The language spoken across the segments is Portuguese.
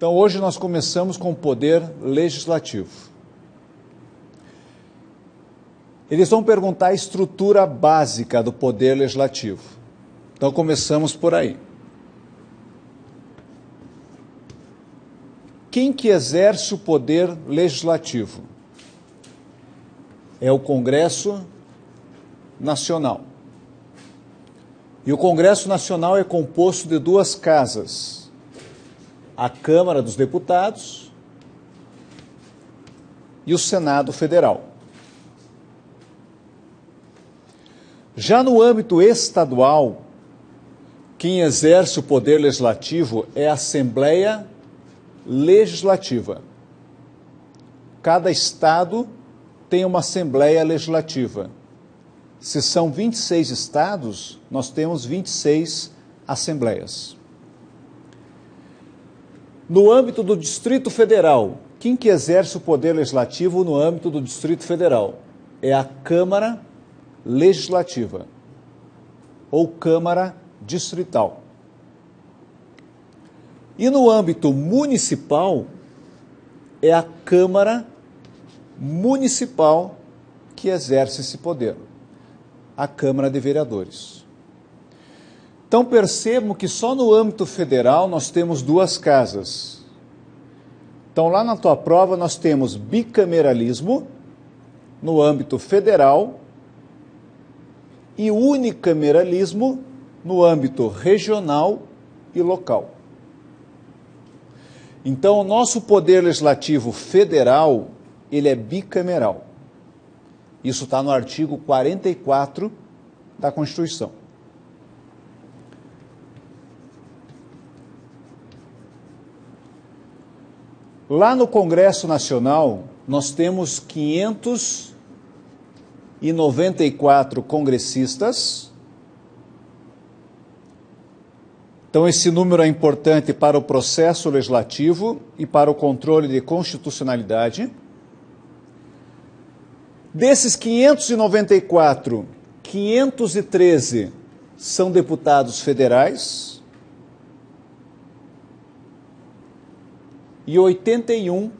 Então, hoje nós começamos com o poder legislativo. Eles vão perguntar a estrutura básica do poder legislativo. Então, começamos por aí. Quem que exerce o poder legislativo? É o Congresso Nacional. E o Congresso Nacional é composto de duas casas. A Câmara dos Deputados e o Senado Federal. Já no âmbito estadual, quem exerce o poder legislativo é a Assembleia Legislativa. Cada estado tem uma Assembleia Legislativa. Se são 26 estados, nós temos 26 assembleias. No âmbito do Distrito Federal, quem que exerce o poder legislativo no âmbito do Distrito Federal? É a Câmara Legislativa, ou Câmara Distrital. E no âmbito municipal, é a Câmara Municipal que exerce esse poder, a Câmara de Vereadores. Então percebam que só no âmbito federal nós temos duas casas. Então lá na tua prova nós temos bicameralismo no âmbito federal e unicameralismo no âmbito regional e local. Então o nosso poder legislativo federal, ele é bicameral. Isso está no artigo 44 da Constituição. Lá no Congresso Nacional, nós temos 594 congressistas. Então, esse número é importante para o processo legislativo e para o controle de constitucionalidade. Desses 594, 513 são deputados federais. E 81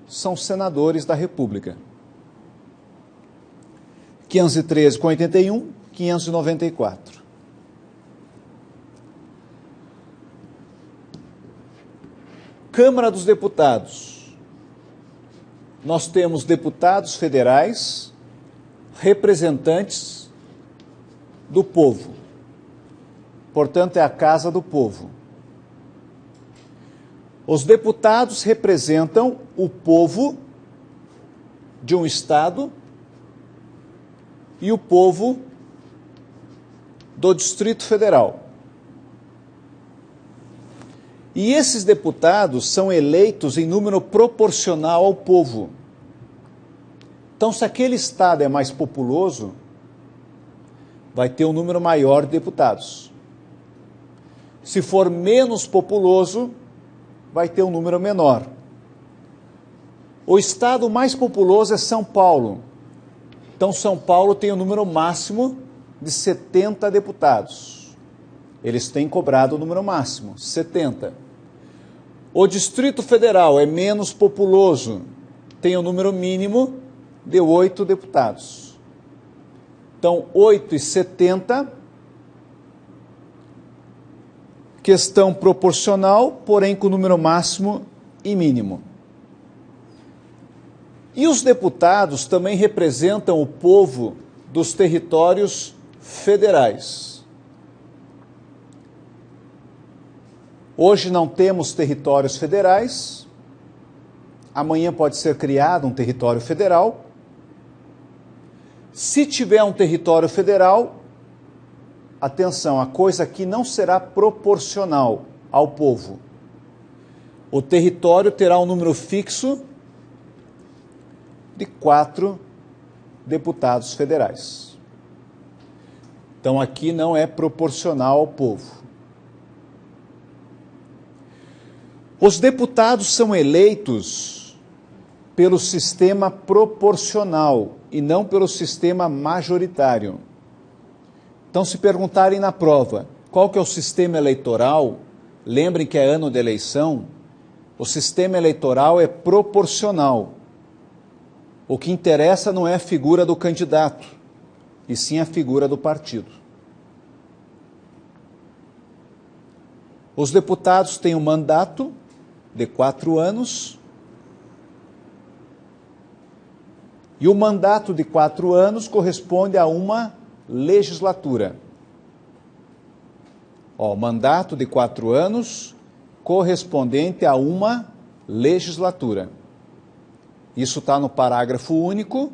são senadores da República. 513 com 81, 594. Câmara dos Deputados. Nós temos deputados federais, representantes do povo. Portanto, é a Casa do Povo. Os deputados representam o povo de um estado e o povo do Distrito Federal. E esses deputados são eleitos em número proporcional ao povo. Então, se aquele estado é mais populoso, vai ter um número maior de deputados. Se for menos populoso, vai ter um número menor. O estado mais populoso é São Paulo. Então, São Paulo tem um número máximo de 70 deputados. Eles têm cobrado o número máximo, 70. O Distrito Federal é menos populoso, tem um número mínimo de 8 deputados. Então, 8 e 70... questão proporcional, porém com número máximo e mínimo. E os deputados também representam o povo dos territórios federais. Hoje não temos territórios federais, amanhã pode ser criado um território federal. Se tiver um território federal, atenção, a coisa aqui não será proporcional ao povo. O território terá um número fixo de 4 deputados federais. Então aqui não é proporcional ao povo. Os deputados são eleitos pelo sistema proporcional e não pelo sistema majoritário. Então, se perguntarem na prova qual que é o sistema eleitoral, lembrem que é ano de eleição, o sistema eleitoral é proporcional. O que interessa não é a figura do candidato, e sim a figura do partido. Os deputados têm um mandato de 4 anos, e o mandato de 4 anos corresponde a uma legislatura. Mandato de 4 anos correspondente a uma legislatura. Isso está no parágrafo único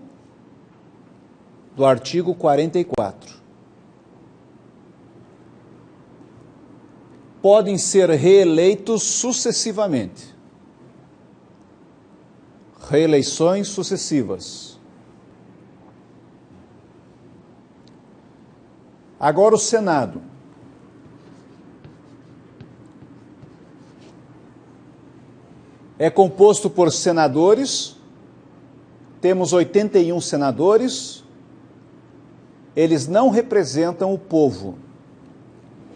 do artigo 44. Podem ser reeleitos sucessivamente. Reeleições sucessivas. Agora o Senado. É composto por senadores, temos 81 senadores, eles não representam o povo,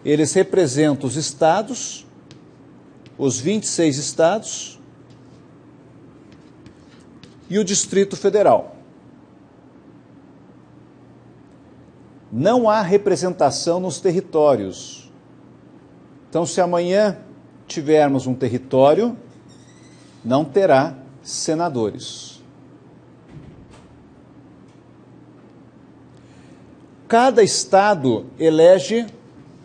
eles representam os estados, os 26 estados e o Distrito Federal. Não há representação nos territórios. Então, se amanhã tivermos um território, não terá senadores. Cada estado elege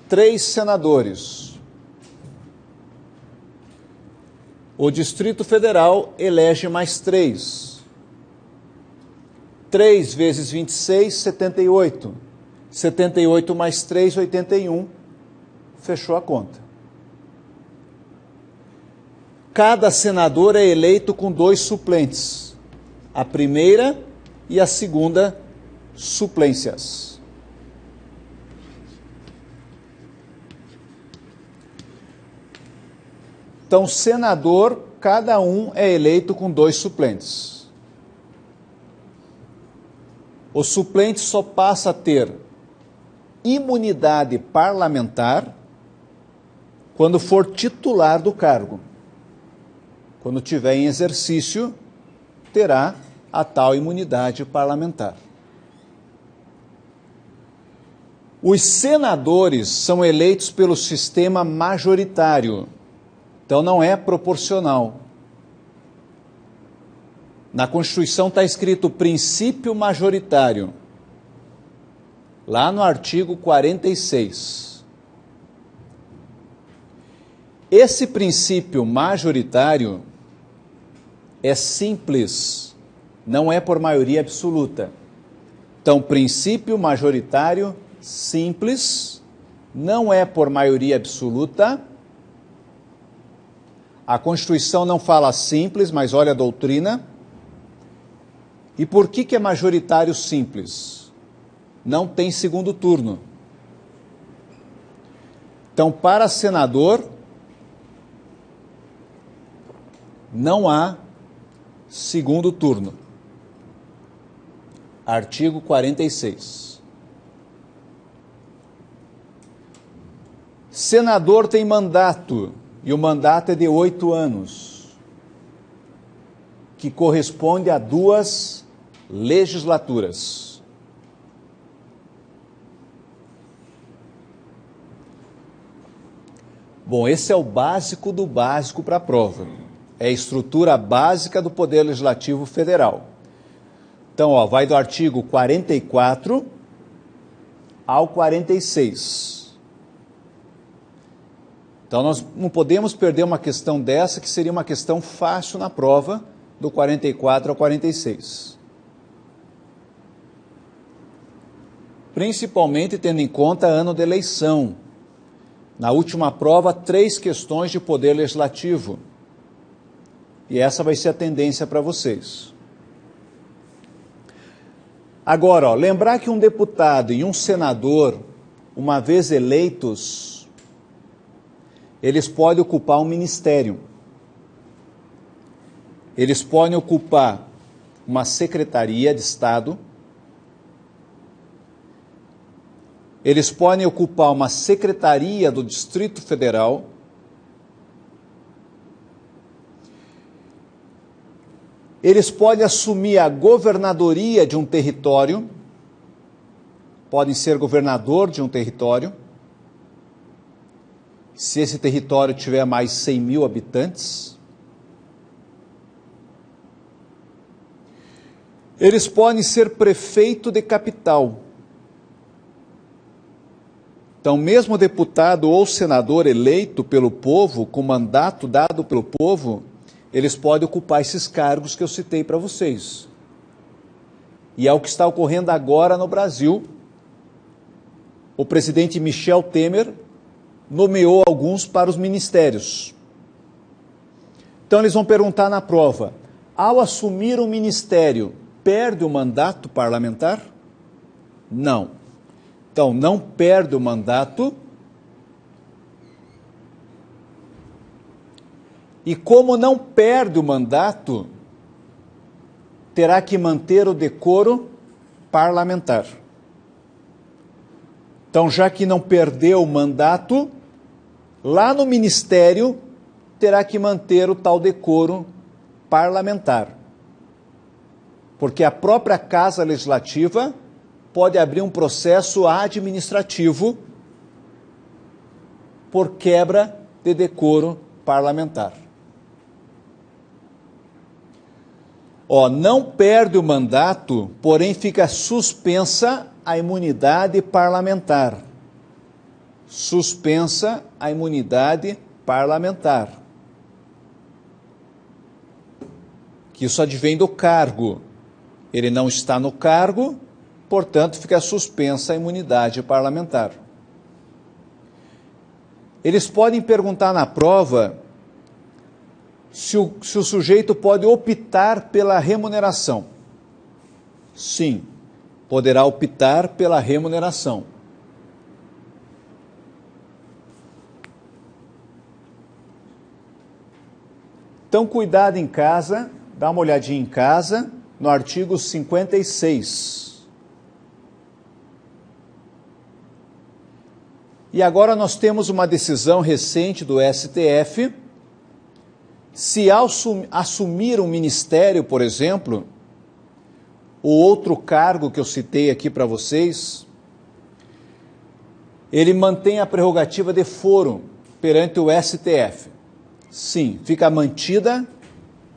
3 senadores. O Distrito Federal elege mais 3. 3 vezes 26, 78. 78 mais 3, 81. Fechou a conta. Cada senador é eleito com 2 suplentes, a primeira e a segunda suplências. Então, senador, cada um é eleito com 2 suplentes. O suplente só passa a ter imunidade parlamentar quando for titular do cargo. Quando tiver em exercício, terá a tal imunidade parlamentar. Os senadores são eleitos pelo sistema majoritário, então não é proporcional. Na Constituição está escrito princípio majoritário, lá no artigo 46. Esse princípio majoritário é simples, não é por maioria absoluta. Então, princípio majoritário simples, não é por maioria absoluta. A Constituição não fala simples, mas olha a doutrina. E por que é majoritário simples? Não tem segundo turno. Então, para senador, não há segundo turno. Artigo 46. Senador tem mandato, e o mandato é de 8 anos, que corresponde a 2 legislaturas. Bom, esse é o básico do básico para a prova. É a estrutura básica do Poder Legislativo Federal. Então, vai do artigo 44 ao 46. Então, nós não podemos perder uma questão dessa, que seria uma questão fácil na prova, do 44 ao 46. Principalmente tendo em conta ano de eleição. Na última prova, 3 questões de Poder Legislativo. E essa vai ser a tendência para vocês. Agora, lembrar que um deputado e um senador, uma vez eleitos, eles podem ocupar um ministério. Eles podem ocupar uma secretaria de Estado. Eles podem ocupar uma secretaria do Distrito Federal. Eles podem assumir a governadoria de um território, podem ser governador de um território, se esse território tiver mais 100 mil habitantes. Eles podem ser prefeito de capital. Então, mesmo deputado ou senador eleito pelo povo, com mandato dado pelo povo, eles podem ocupar esses cargos que eu citei para vocês. E é o que está ocorrendo agora no Brasil. O presidente Michel Temer nomeou alguns para os ministérios. Então, eles vão perguntar na prova: ao assumir um ministério, perde o mandato parlamentar? Não. Então, não perde o mandato. E como não perde o mandato, terá que manter o decoro parlamentar. Então, já que não perdeu o mandato, lá no ministério terá que manter o tal decoro parlamentar. Porque a própria Casa Legislativa pode abrir um processo administrativo por quebra de decoro parlamentar. Não perde o mandato, porém fica suspensa a imunidade parlamentar. Suspensa a imunidade parlamentar. Que isso advém do cargo. Ele não está no cargo, portanto, fica suspensa a imunidade parlamentar. Eles podem perguntar na prova se o sujeito pode optar pela remuneração. Sim, poderá optar pela remuneração. Então, cuidado em casa, dá uma olhadinha em casa, no artigo 56. E agora nós temos uma decisão recente do STF. Se ao assumir um ministério, por exemplo, ou outro cargo que eu citei aqui para vocês, ele mantém a prerrogativa de foro perante o STF. Sim, fica mantida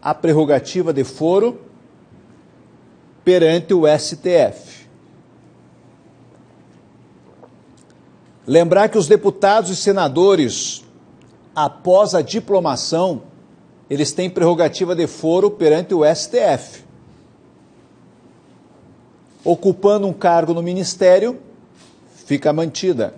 a prerrogativa de foro perante o STF. Lembrar que os deputados e senadores, após a diplomação, eles têm prerrogativa de foro perante o STF. Ocupando um cargo no ministério, fica mantida.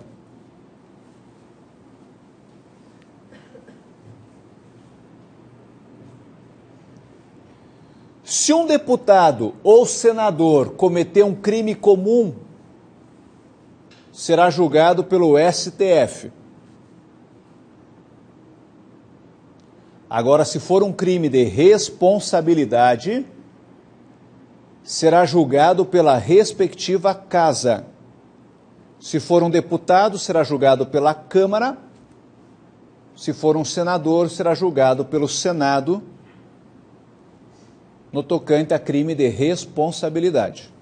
Se um deputado ou senador cometer um crime comum, será julgado pelo STF. Agora, se for um crime de responsabilidade, será julgado pela respectiva casa. Se for um deputado, será julgado pela Câmara. Se for um senador, será julgado pelo Senado, no tocante a crime de responsabilidade.